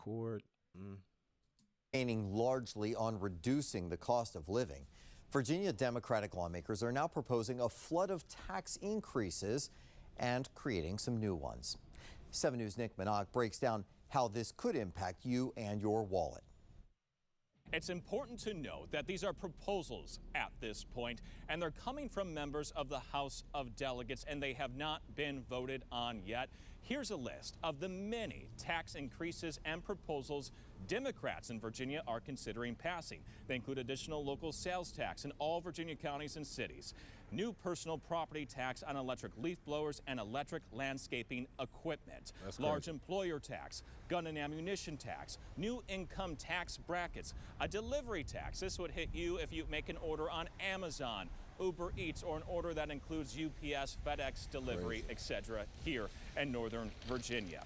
cord. Aiming largely on reducing the cost of living. Virginia Democratic lawmakers are now proposing a flood of tax increases and creating some new ones. 7 News' Nick Minogue breaks down how this could impact you and your wallet. It's important to note that these are proposals at this point, and they're coming from members of the House of Delegates, and they have not been voted on yet. Here's a list of the many tax increases and proposals Democrats in Virginia are considering passing. They include additional local sales tax in all Virginia counties and cities, new personal property tax on electric leaf blowers and electric landscaping equipment, large employer tax, gun and ammunition tax, new income tax brackets, a delivery tax. This would hit you if you make an order on Amazon, Uber Eats, or an order that includes UPS, FedEx delivery, etc. here in Northern Virginia.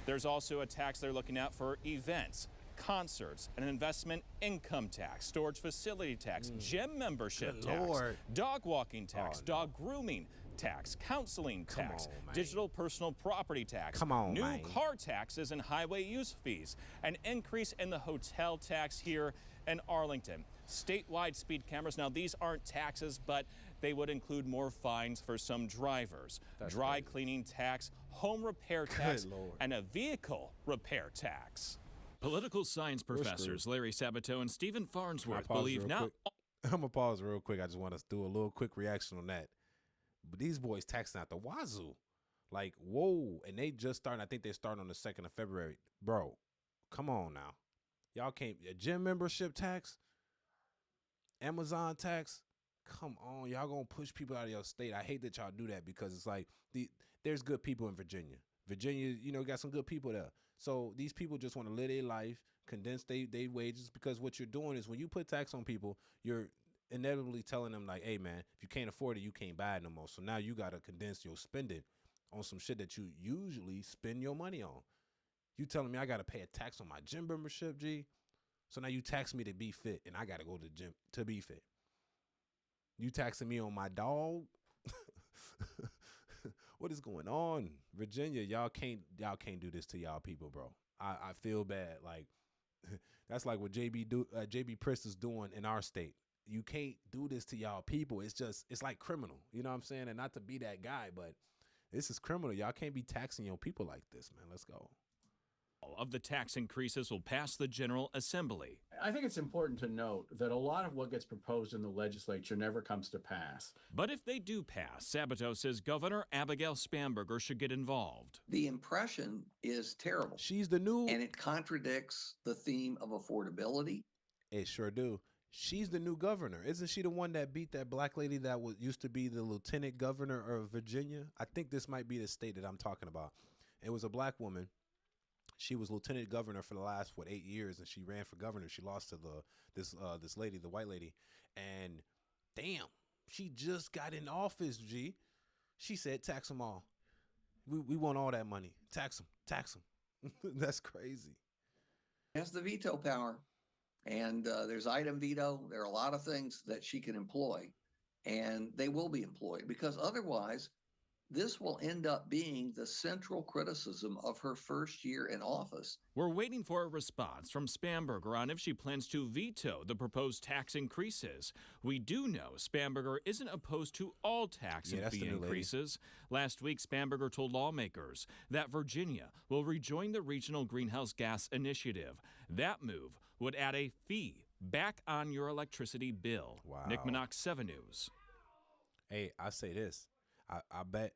There's also a tax they're looking at for events, concerts, an investment income tax, storage facility tax, gym membership tax, dog walking tax, dog grooming tax, counseling tax, digital personal property tax, new car taxes and highway use fees, an increase in the hotel tax here in Arlington, statewide speed cameras. Now, these aren't taxes, but they would include more fines for some drivers, dry cleaning tax, home repair tax, and a vehicle repair tax. Political science professors Larry Sabato and Stephen Farnsworth believe now. I'm going to pause real quick. I just want to do a little quick reaction on that. But these boys taxing out the wazoo. Like, whoa. And they just started. I think they start on the 2nd of February. Bro, come on now. Y'all can't. A gym membership tax? Amazon tax? Come on. Y'all going to push people out of your state. I hate that y'all do that because it's like there's good people in Virginia. Virginia, you know, got some good people there. So these people just want to live their life, condense their wages, because what you're doing is when you put tax on people, you're inevitably telling them like, hey, man, if you can't afford it, you can't buy it no more. So now you got to condense your spending on some shit that you usually spend your money on. You telling me I got to pay a tax on my gym membership, G? So now you tax me to be fit, and I got to go to the gym to be fit. You taxing me on my dog? What is going on, Virginia? Y'all can't do this to y'all people, bro. I feel bad. Like that's like what JB Priss is doing in our state. You can't do this to y'all people. It's like criminal. You know what I'm saying? And not to be that guy, but this is criminal. Y'all can't be taxing your people like this, man. Let's go. All of the tax increases will pass the General Assembly. I think it's important to note that a lot of what gets proposed in the legislature never comes to pass. But if they do pass, Sabato says Governor Abigail Spanberger should get involved. The impression is terrible. She's the new... And it contradicts the theme of affordability. It sure do. She's the new governor. Isn't she the one that beat that black lady that used to be the lieutenant governor of Virginia? I think this might be the state that I'm talking about. It was a black woman. She was lieutenant governor for the last 8 years, and she ran for governor. She lost to this lady, the white lady, and damn, she just got in office. G, she said, "Tax them all. We want all that money. Tax them." That's crazy. Has the veto power, and there's item veto. There are a lot of things that she can employ, and they will be employed because otherwise, this will end up being the central criticism of her first year in office. We're waiting for a response from Spanberger on if she plans to veto the proposed tax increases. We do know Spanberger isn't opposed to all tax and fee increases. Last week, Spanberger told lawmakers that Virginia will rejoin the Regional Greenhouse Gas Initiative. That move would add a fee back on your electricity bill. Wow. Nick Minogue, 7 News. Hey, I say this. I bet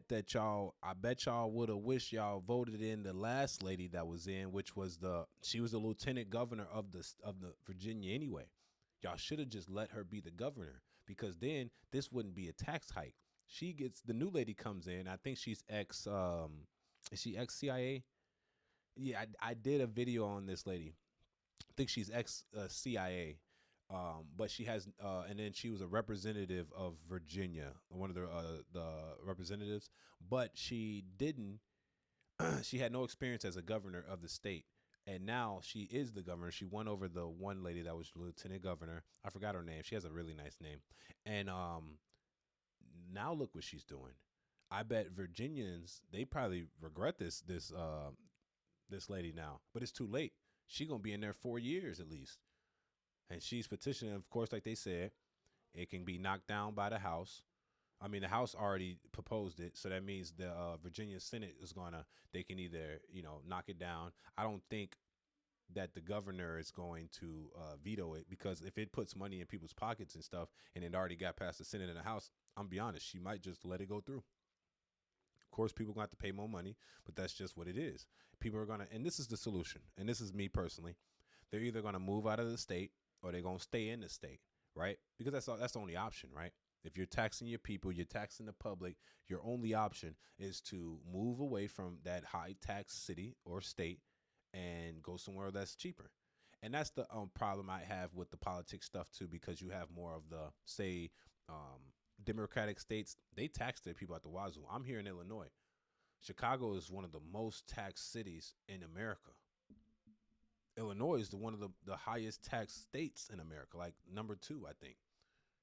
that y'all would have wished y'all voted in the last lady that was in, which was she was the lieutenant governor of the Virginia anyway. Y'all should have just let her be the governor, because then this wouldn't be a tax hike. The new lady comes in. I think she's is she ex CIA? Yeah, I did a video on this lady. I think she's ex CIA. But she has, and then she was a representative of Virginia, one of the representatives. But she didn't. She had no experience as a governor of the state, and now she is the governor. She won over the one lady that was lieutenant governor. I forgot her name. She has a really nice name, and now look what she's doing. I bet Virginians, they probably regret this this lady now, but it's too late. She gonna be in there 4 years at least, and she's petitioning. Of course, like they said, it can be knocked down by the House. I mean, the House already proposed it, so that means the Virginia Senate is gonna. They can either knock it down. I don't think that the governor is going to veto it, because if it puts money in people's pockets and stuff, and it already got past the Senate and the House, I'm be honest, she might just let it go through. Of course, people are going to have to pay more money, but that's just what it is. People are going to, and this is the solution, and this is me personally. They're either going to move out of the state or they're going to stay in the state, right? Because that's the only option, right? If you're taxing your people, you're taxing the public, your only option is to move away from that high tax city or state and go somewhere that's cheaper. And that's the problem I have with the politics stuff too, because you have more of the, say, Democratic states, they tax their people at the wazoo. I'm here in Illinois. Chicago is one of the most taxed cities in America. Illinois is one of the highest taxed states in America, like number 2, I think,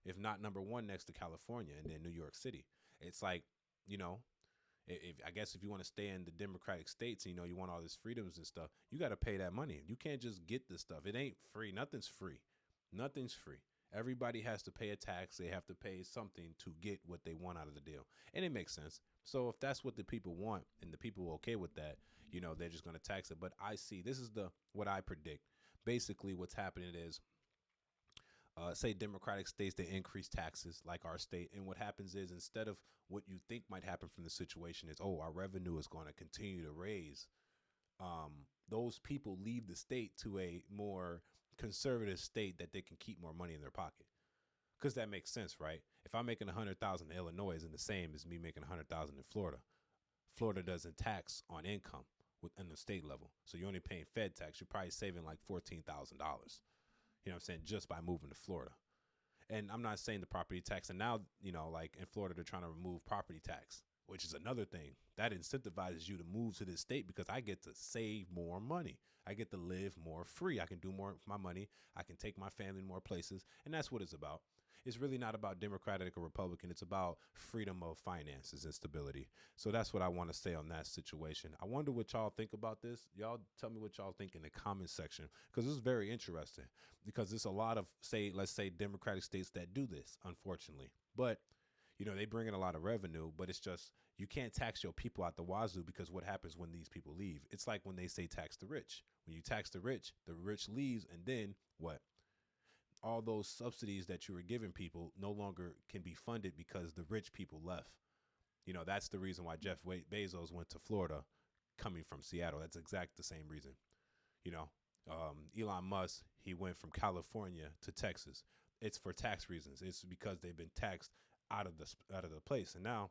if not number 1, next to California, and then New York City. It's like, if I guess if you want to stay in the Democratic states, and, you want all these freedoms and stuff, you got to pay that money. You can't just get this stuff. It ain't free. Nothing's free. Nothing's free. Everybody has to pay a tax. They have to pay something to get what they want out of the deal. And it makes sense. So if that's what the people want and the people are okay with that, they're just going to tax it. But I see, this is what I predict. Basically, what's happening is, say Democratic states, they increase taxes like our state. And what happens is, instead of what you think might happen from the situation is, our revenue is going to continue to raise. Those people leave the state to a more conservative state that they can keep more money in their pocket. Because that makes sense, right? If I'm making 100,000 in Illinois, isn't the same as me making 100,000 in Florida. Florida doesn't tax on income within the state level. So you're only paying Fed tax. You're probably saving like $14,000. You know what I'm saying? Just by moving to Florida. And I'm not saying the property tax. And now, like in Florida, they're trying to remove property tax, which is another thing that incentivizes you to move to this state, because I get to save more money. I get to live more free. I can do more with my money. I can take my family more places. And that's what it's about. It's really not about Democratic or Republican. It's about freedom of finances and stability. So that's what I want to say on that situation. I wonder what y'all think about this. Y'all tell me what y'all think in the comment section, because this is very interesting, because there's a lot of, let's say Democratic states that do this, unfortunately. But, they bring in a lot of revenue, but it's just, you can't tax your people out the wazoo, because what happens when these people leave? It's like when they say tax the rich. When you tax the rich leaves, and then what? All those subsidies that you were giving people no longer can be funded because the rich people left. That's the reason why Jeff Bezos went to Florida coming from Seattle. That's exact the same reason. Elon Musk, he went from California to Texas. It's for tax reasons. It's because they've been taxed out of the place. And now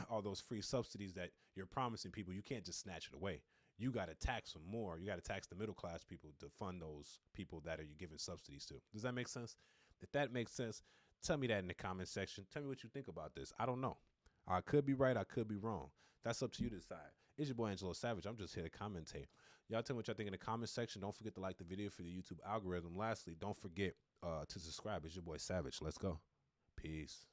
all those free subsidies that you're promising people, you can't just snatch it away. You got to tax them more. You got to tax the middle class people to fund those people that are you giving subsidies to. Does that make sense? If that makes sense, tell me that in the comment section. Tell me what you think about this. I don't know. I could be right. I could be wrong. That's up to you to decide. It's your boy AngeloSavage. I'm just here to commentate. Y'all tell me what y'all think in the comment section. Don't forget to like the video for the YouTube algorithm. Lastly, don't forget to subscribe. It's your boy Savage. Let's go. Peace.